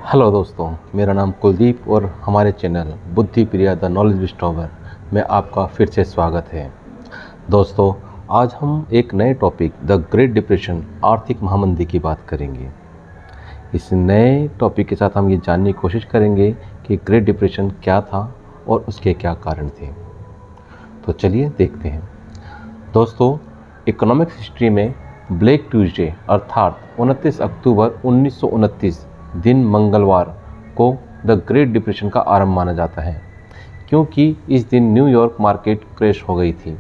Hello दोस्तों, मेरा नाम कुलदीप और हमारे चैनल बुद्धि प्रिया द नॉलेज डिस्कवर में आपका फिर से स्वागत है। दोस्तों, आज हम एक नए टॉपिक द ग्रेट डिप्रेशन आर्थिक महामंदी की बात करेंगे। इस नए टॉपिक के साथ हम ये जानने की कोशिश करेंगे कि ग्रेट डिप्रेशन क्या था और उसके क्या कारण थे। तो चलिए देखते हैं। दोस्तों, इकोनॉमिक्स हिस्ट्री में ब्लैक ट्यूसडे अर्थात 29 अक्टूबर 1929 दिन मंगलवार को द ग्रेट डिप्रेशन का आरंभ माना जाता है, क्योंकि इस दिन न्यूयॉर्क मार्केट क्रैश हो गई थी।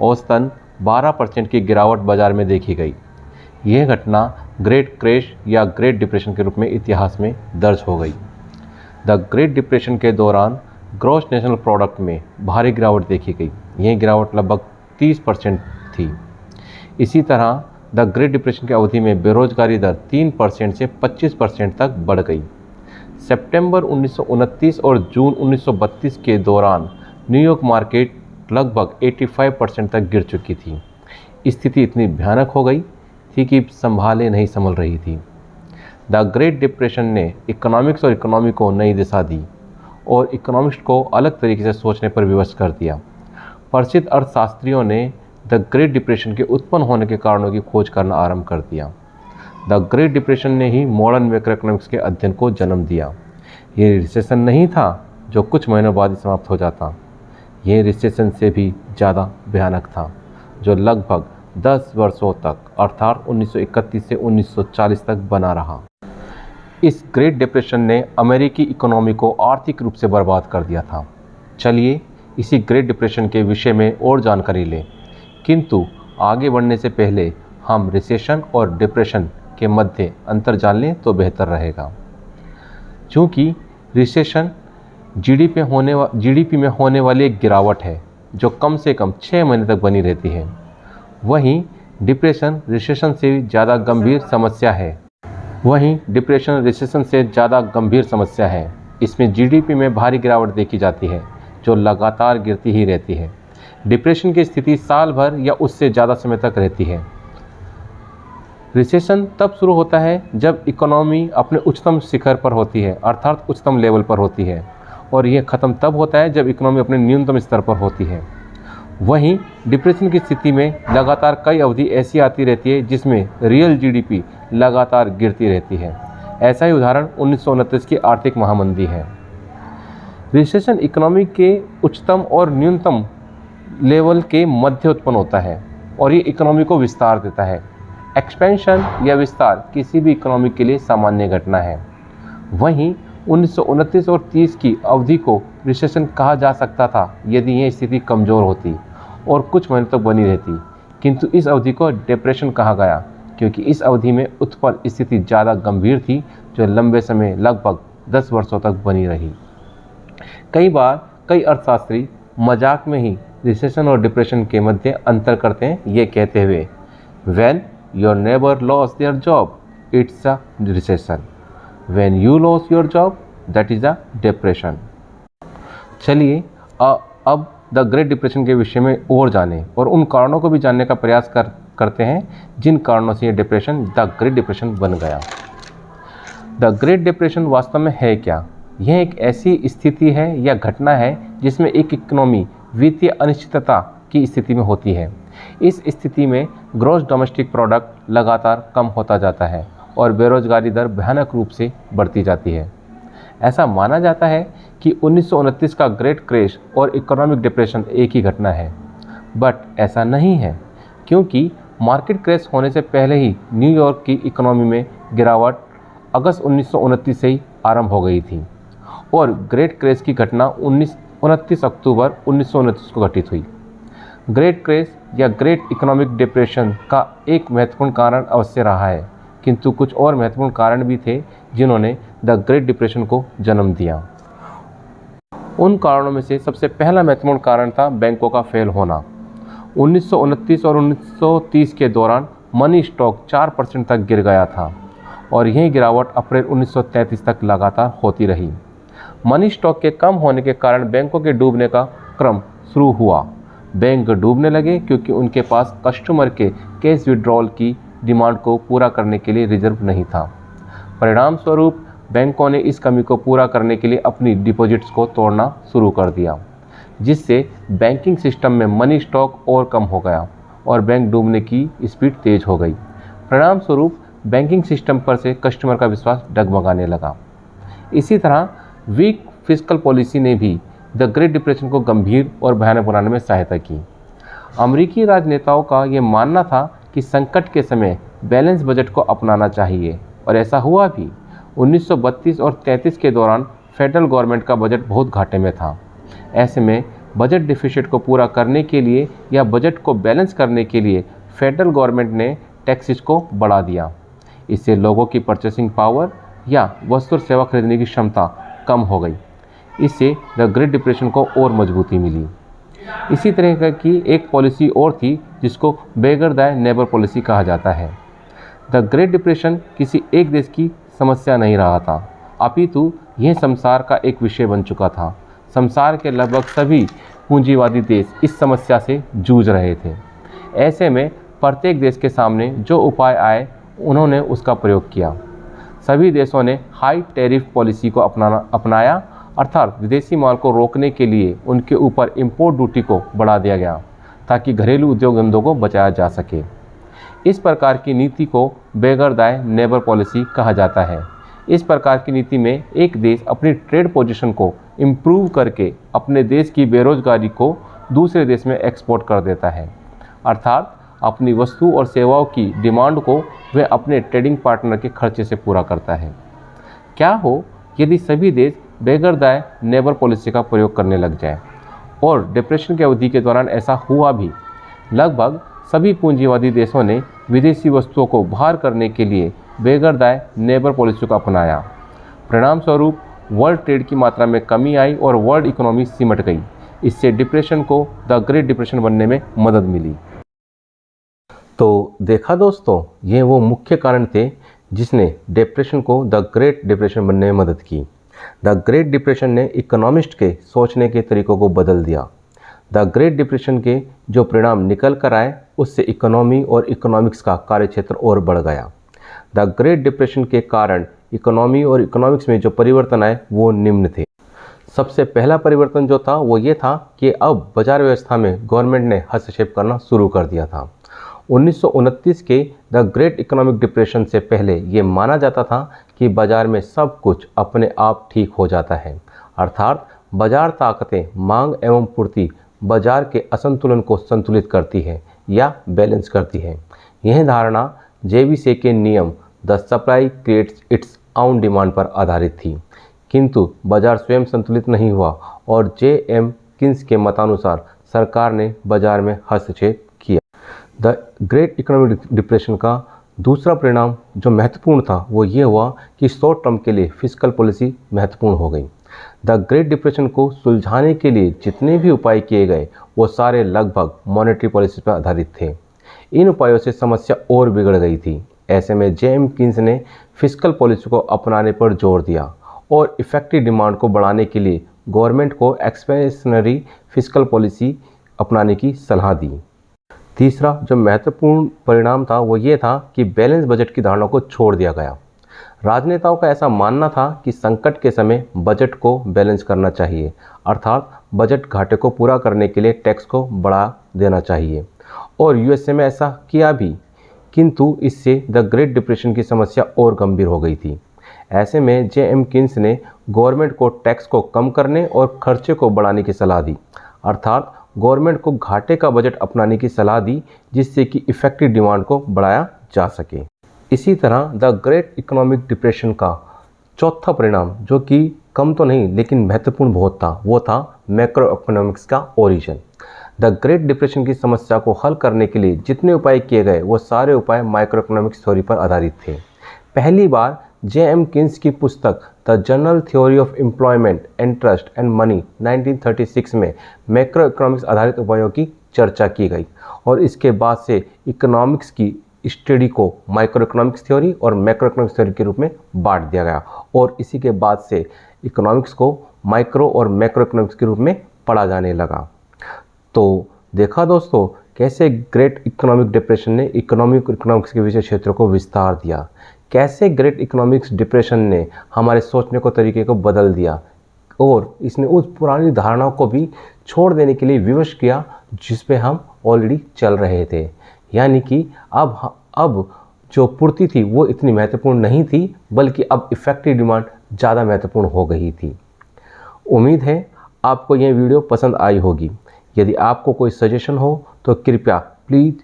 औसतन 12% की गिरावट बाजार में देखी गई। यह घटना ग्रेट क्रैश या ग्रेट डिप्रेशन के रूप में इतिहास में दर्ज हो गई। द ग्रेट डिप्रेशन के दौरान ग्रॉस नेशनल प्रोडक्ट में भारी गिरावट देखी गई। यह गिरावट लगभग 30% थी। इसी तरह द ग्रेट डिप्रेशन की अवधि में बेरोजगारी दर 3% से 25% तक बढ़ गई। सितंबर 1929 और जून 1932 के दौरान न्यूयॉर्क मार्केट लगभग 85% तक गिर चुकी थी। स्थिति इतनी भयानक हो गई थी कि संभाले नहीं संभल रही थी। द ग्रेट डिप्रेशन ने इकोनॉमिक्स और इकोनॉमी को नई दिशा दी और इकोनॉमिक्स को अलग तरीके से सोचने पर विवश कर दिया। प्रसिद्ध अर्थशास्त्रियों ने द ग्रेट डिप्रेशन के उत्पन्न होने के कारणों की खोज करना आरंभ कर दिया। द ग्रेट डिप्रेशन ने ही मॉडर्न मैक्रो इकोनॉमिक्स के अध्ययन को जन्म दिया। ये रिसेशन नहीं था जो कुछ महीनों बाद ही समाप्त हो जाता। ये रिसेशन से भी ज़्यादा भयानक था, जो लगभग 10 वर्षों तक अर्थात 1931 से 1940 तक बना रहा। इस ग्रेट डिप्रेशन ने अमेरिकी इकोनॉमी को आर्थिक रूप से बर्बाद कर दिया था। चलिए इसी ग्रेट डिप्रेशन के विषय में और जानकारी लें, किंतु आगे बढ़ने से पहले हम रिसेशन और डिप्रेशन के मध्य अंतर जान लें तो बेहतर रहेगा। चूँकि रिसेशन जीडीपी में होने वाली एक गिरावट है जो कम से कम 6 महीने तक बनी रहती है। वहीं डिप्रेशन रिसेशन से ज़्यादा गंभीर समस्या है। इसमें जीडीपी में भारी गिरावट देखी जाती है जो लगातार गिरती ही रहती है। डिप्रेशन की स्थिति साल भर या उससे ज़्यादा समय तक रहती है। रिसेशन तब शुरू होता है जब इकोनॉमी अपने उच्चतम शिखर पर होती है अर्थात उच्चतम लेवल पर होती है, और यह ख़त्म तब होता है जब इकोनॉमी अपने न्यूनतम स्तर पर होती है। वहीं डिप्रेशन की स्थिति में लगातार कई अवधि ऐसी आती रहती है जिसमें रियल जीडीपी लगातार गिरती रहती है। ऐसा ही उदाहरण 1929 की आर्थिक महामंदी है। रिसेशन इकोनॉमी के उच्चतम और न्यूनतम लेवल के मध्य उत्पन्न होता है और ये इकोनॉमी को विस्तार देता है। एक्सपेंशन या विस्तार किसी भी इकोनॉमी के लिए सामान्य घटना है। वहीं 1929 और 30 की अवधि को रिसेशन कहा जा सकता था यदि यह स्थिति कमज़ोर होती और कुछ महीनों तक बनी रहती, किंतु इस अवधि को डिप्रेशन कहा गया क्योंकि इस अवधि में उत्पन्न स्थिति ज़्यादा गंभीर थी जो लंबे समय लगभग 10 वर्षों तक बनी रही। कई बार कई अर्थशास्त्री मजाक में ही रिसेशन और डिप्रेशन के मध्य अंतर करते हैं, ये कहते हुए when your neighbour loss their job it's a recession, when you loss your job that is a depression. चलिए अब द ग्रेट डिप्रेशन के विषय में और जानें और उन कारणों को भी जानने का प्रयास करते हैं जिन कारणों से ये डिप्रेशन द ग्रेट डिप्रेशन बन गया। द ग्रेट डिप्रेशन वास्तव में है क्या? यह एक ऐसी स्थिति है या घटना है जिसमें एक इकोनॉमी वित्तीय अनिश्चितता की स्थिति में होती है। इस स्थिति में ग्रॉस डोमेस्टिक प्रोडक्ट लगातार कम होता जाता है और बेरोजगारी दर भयानक रूप से बढ़ती जाती है। ऐसा माना जाता है कि 1929 का ग्रेट क्रैश और इकोनॉमिक डिप्रेशन एक ही घटना है, बट ऐसा नहीं है, क्योंकि मार्केट क्रैश होने से पहले ही न्यूयॉर्क की इकोनॉमी में गिरावट अगस्त 1929 से ही आरंभ हो गई थी और ग्रेट क्रैश की घटना 29 अक्टूबर 1929 को घटित हुई। ग्रेट क्रैश या ग्रेट इकोनॉमिक डिप्रेशन का एक महत्वपूर्ण कारण अवश्य रहा है, किंतु कुछ और महत्वपूर्ण कारण भी थे जिन्होंने द ग्रेट डिप्रेशन को जन्म दिया। उन कारणों में से सबसे पहला महत्वपूर्ण कारण था बैंकों का फेल होना। 1929 और 1930 के दौरान मनी स्टॉक 4% तक गिर गया था और यह गिरावट अप्रैल 1933 तक लगातार होती रही। मनी स्टॉक के कम होने के कारण बैंकों के डूबने का क्रम शुरू हुआ। बैंक डूबने लगे क्योंकि उनके पास कस्टमर के कैश विड्रॉल की डिमांड को पूरा करने के लिए रिजर्व नहीं था। परिणाम स्वरूप बैंकों ने इस कमी को पूरा करने के लिए अपनी डिपॉजिट्स को तोड़ना शुरू कर दिया, जिससे बैंकिंग सिस्टम में मनी स्टॉक और कम हो गया और बैंक डूबने की स्पीड तेज हो गई। परिणाम स्वरूप बैंकिंग सिस्टम पर से कस्टमर का विश्वास डगमगाने लगा। इसी तरह वीक फिस्कल पॉलिसी ने भी द ग्रेट डिप्रेशन को गंभीर और भयानक बनाने में सहायता की। अमेरिकी राजनेताओं का ये मानना था कि संकट के समय बैलेंस बजट को अपनाना चाहिए, और ऐसा हुआ भी। 1932 और 33 के दौरान फेडरल गवर्नमेंट का बजट बहुत घाटे में था। ऐसे में बजट डिफिसिट को पूरा करने के लिए या बजट को बैलेंस करने के लिए फेडरल गवर्नमेंट ने टैक्सेस को बढ़ा दिया। इससे लोगों की परचेसिंग पावर या वस्तु और सेवा खरीदने की क्षमता कम हो गई। इससे द ग्रेट डिप्रेशन को और मजबूती मिली। इसी तरह की एक पॉलिसी और थी जिसको बेगर द नेबर पॉलिसी कहा जाता है। द ग्रेट डिप्रेशन किसी एक देश की समस्या नहीं रहा था, अपितु यह संसार का एक विषय बन चुका था। संसार के लगभग सभी पूंजीवादी देश इस समस्या से जूझ रहे थे। ऐसे में प्रत्येक देश के सामने जो उपाय आए उन्होंने उसका प्रयोग किया। सभी देशों ने हाई टैरिफ पॉलिसी को अपनाया, अर्थात विदेशी माल को रोकने के लिए उनके ऊपर इंपोर्ट ड्यूटी को बढ़ा दिया गया ताकि घरेलू उद्योग धंधों को बचाया जा सके। इस प्रकार की नीति को बेगर द नेबर पॉलिसी कहा जाता है। इस प्रकार की नीति में एक देश अपनी ट्रेड पोजीशन को इम्प्रूव करके अपने देश की बेरोजगारी को दूसरे देश में एक्सपोर्ट कर देता है, अर्थात अपनी वस्तु और सेवाओं की डिमांड को वह अपने ट्रेडिंग पार्टनर के खर्चे से पूरा करता है। क्या हो यदि सभी देश बेगर द नेबर पॉलिसी का प्रयोग करने लग जाए, और डिप्रेशन की अवधि के दौरान ऐसा हुआ भी। लगभग सभी पूंजीवादी देशों ने विदेशी वस्तुओं को बाहर करने के लिए बेगर द नेबर पॉलिसी को अपनाया। परिणाम स्वरूप वर्ल्ड ट्रेड की मात्रा में कमी आई और वर्ल्ड इकोनॉमी सिमट गई। इससे डिप्रेशन को द ग्रेट डिप्रेशन बनने में मदद मिली। तो देखा दोस्तों, ये वो मुख्य कारण थे जिसने डिप्रेशन को द ग्रेट डिप्रेशन बनने में मदद की। द ग्रेट डिप्रेशन ने इकोनॉमिस्ट के सोचने के तरीकों को बदल दिया। द ग्रेट डिप्रेशन के जो परिणाम निकल कर आए उससे इकोनॉमी और इकोनॉमिक्स का कार्यक्षेत्र और बढ़ गया। द ग्रेट डिप्रेशन के कारण इकोनॉमी और इकोनॉमिक्स में जो परिवर्तन आए वो निम्न थे। सबसे पहला परिवर्तन जो था वो ये था कि अब बाजार व्यवस्था में गवर्नमेंट ने हस्तक्षेप करना शुरू कर दिया था। 1929 के द ग्रेट इकोनॉमिक डिप्रेशन से पहले ये माना जाता था कि बाजार में सब कुछ अपने आप ठीक हो जाता है, अर्थात बाजार ताकतें मांग एवं पूर्ति बाजार के असंतुलन को संतुलित करती है या बैलेंस करती है। यह धारणा जेवीसे के नियम the supply creates its own demand पर आधारित थी, किंतु बाजार स्वयं संतुलित नहीं हुआ और जे.एम. किन्स के मतानुसार सरकार ने बाजार में हस्तक्षेप किया। द ग्रेट इकोनॉमिक डिप्रेशन का दूसरा परिणाम जो महत्वपूर्ण था वो ये हुआ कि शॉर्ट टर्म के लिए फिस्कल पॉलिसी महत्वपूर्ण हो गई। द ग्रेट डिप्रेशन को सुलझाने के लिए जितने भी उपाय किए गए वो सारे लगभग मॉनेटरी पॉलिसी पर आधारित थे। इन उपायों से समस्या और बिगड़ गई थी। ऐसे में जे.एम. किन्स ने फिस्कल पॉलिसी को अपनाने पर जोर दिया और इफेक्टिव डिमांड को बढ़ाने के लिए गवर्नमेंट को एक्सपेंशनरी फिस्कल पॉलिसी अपनाने की सलाह दी। तीसरा जो महत्वपूर्ण परिणाम था वो ये था कि बैलेंस बजट की धारणा को छोड़ दिया गया। राजनेताओं का ऐसा मानना था कि संकट के समय बजट को बैलेंस करना चाहिए, अर्थात बजट घाटे को पूरा करने के लिए टैक्स को बढ़ा देना चाहिए, और यूएसए में ऐसा किया भी, किंतु इससे द ग्रेट डिप्रेशन की समस्या और गंभीर हो गई थी। ऐसे में जे.एम. किन्स ने गवर्नमेंट को टैक्स को कम करने और खर्चे को बढ़ाने की सलाह दी, अर्थात गवर्नमेंट को घाटे का बजट अपनाने की सलाह दी जिससे कि इफेक्टिव डिमांड को बढ़ाया जा सके। इसी तरह द ग्रेट इकोनॉमिक डिप्रेशन का चौथा परिणाम जो कि कम तो नहीं लेकिन महत्वपूर्ण बहुत था वो था मैक्रो इकोनॉमिक्स का ओरिजिन। द ग्रेट डिप्रेशन की समस्या को हल करने के लिए जितने उपाय किए गए वो सारे उपाय माइक्रो इकोनॉमिक्स थ्योरी पर आधारित थे। पहली बार जे.एम. किन्स की पुस्तक the general theory of employment and trust and money 1936 में मैक्रो इकोनॉमिक्स आधारित उपायों की चर्चा की गई, और इसके बाद से इकोनॉमिक्स की स्टडी को माइक्रो इकोनॉमिक्स थ्योरी और मैक्रो इकोनॉमिक्स थ्योरी के रूप में बांट दिया गया, और इसी के बाद से इकोनॉमिक्स को माइक्रो और मैक्रो इकोनॉमिक्स के रूप में पढ़ा जाने लगा। तो देखा दोस्तों कैसे ग्रेट इकोनॉमिक डिप्रेशन ने इकोनॉमिक्स के विषय क्षेत्रों को विस्तार दिया, कैसे ग्रेट इकोनॉमिक्स डिप्रेशन ने हमारे सोचने को तरीके को बदल दिया और इसने उस पुरानी धारणाओं को भी छोड़ देने के लिए विवश किया जिस पे हम ऑलरेडी चल रहे थे। यानी कि अब जो पूर्ति थी वो इतनी महत्वपूर्ण नहीं थी, बल्कि अब इफ़ेक्टिव डिमांड ज़्यादा महत्वपूर्ण हो गई थी। उम्मीद है आपको यह वीडियो पसंद आई होगी। यदि आपको कोई सजेशन हो तो कृपया प्लीज़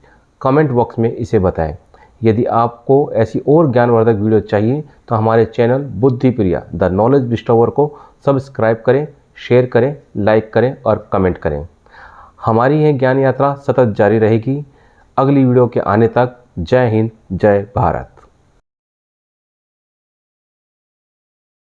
कमेंट बॉक्स में इसे बताएं। यदि आपको ऐसी और ज्ञानवर्धक वीडियो चाहिए तो हमारे चैनल बुद्धिप्रिया द नॉलेज डिस्कवर को सब्सक्राइब करें, शेयर करें, लाइक करें और कमेंट करें। हमारी यह ज्ञान यात्रा सतत जारी रहेगी। अगली वीडियो के आने तक जय हिंद, जय भारत।